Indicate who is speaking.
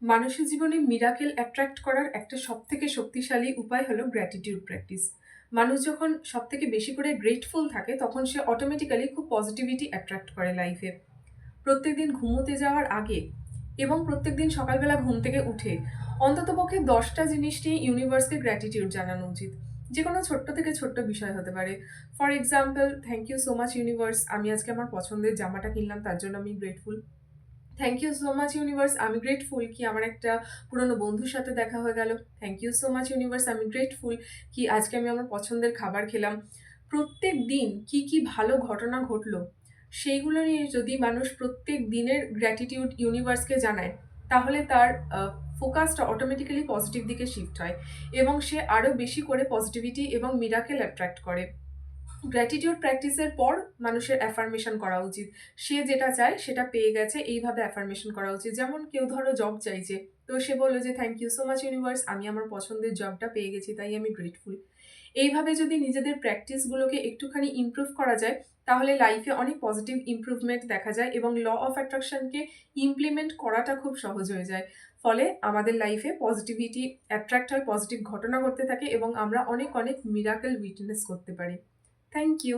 Speaker 1: মানুষের জীবনে miracle attract করার একটা সবথেকে শক্তিশালী উপায় হলো গ্র্যাটিটিউড প্র্যাকটিস। মানুষ যখন সবথেকে বেশি করে গ্রেটফুল থাকে তখন সে অটোমেটিক্যালি খুব পজিটিভিটি অ্যাট্রাক্ট করে লাইফে। প্রত্যেকদিন ঘুমোতে যাওয়ার আগে এবং প্রত্যেকদিন সকালবেলা ঘুম থেকে উঠে অন্ততপক্ষে ১০টা জিনিস নিয়ে ইউনিভার্সকে গ্র্যাটিটিউড জানানো উচিত। যেকোনো ছোট্ট থেকে ছোট্ট বিষয় হতে পারে। For example, thank you so much universe, আমি আজকে আমার পছন্দের জামাটা কিনলাম তার জন্য আমি grateful. Thank you so much universe, আমি গ্রেটফুল কি আমার একটা পুরনো বন্ধুর সাথে দেখা হয়ে গেল। Thank you so much universe, আমি গ্রেটফুল কি আজকে আমি আমার পছন্দের খাবার খেলাম। প্রত্যেক দিন কি কি ভালো ঘটনা ঘটলো সেইগুলো নিয়ে যদি মানুষ প্রত্যেক দিনের গ্র্যাটিটিউড ইউনিভার্সকে জানায়, তাহলে তার ফোকাসটা অটোমেটিক্যালি পজিটিভ দিকে শিফট হয় এবং সে আরও বেশি করে পজিটিভিটি এবং মিরাকেল অ্যাট্রাক্ট করে। গ্র্যাটিটিউড প্র্যাকটিসের পর মানুষের অ্যাফার্মেশন করা উচিত। সে যেটা চায় সেটা পেয়ে গেছে, এইভাবে অ্যাফার্মেশন করা উচিত। যেমন কেউ ধরো জব চাইছে, তো সে বললো যে thank you so much universe, আমি আমার পছন্দের জবটা পেয়ে গেছি তাই আমি গ্রেটফুল। এইভাবে যদি নিজেদের প্র্যাকটিসগুলোকে একটুখানি ইমপ্রুভ করা যায়, তাহলে লাইফে অনেক পজিটিভ ইমপ্রুভমেন্ট দেখা যায় এবং ল অফ অ্যাট্রাকশনকে ইমপ্লিমেন্ট করাটা খুব সহজ হয়ে যায়। ফলে আমাদের লাইফে পজিটিভিটি অ্যাট্রাক্ট হয়, পজিটিভ ঘটনা ঘটতে থাকে এবং আমরা অনেক অনেক মিরাকেল উইটনেস করতে পারি। Thank you.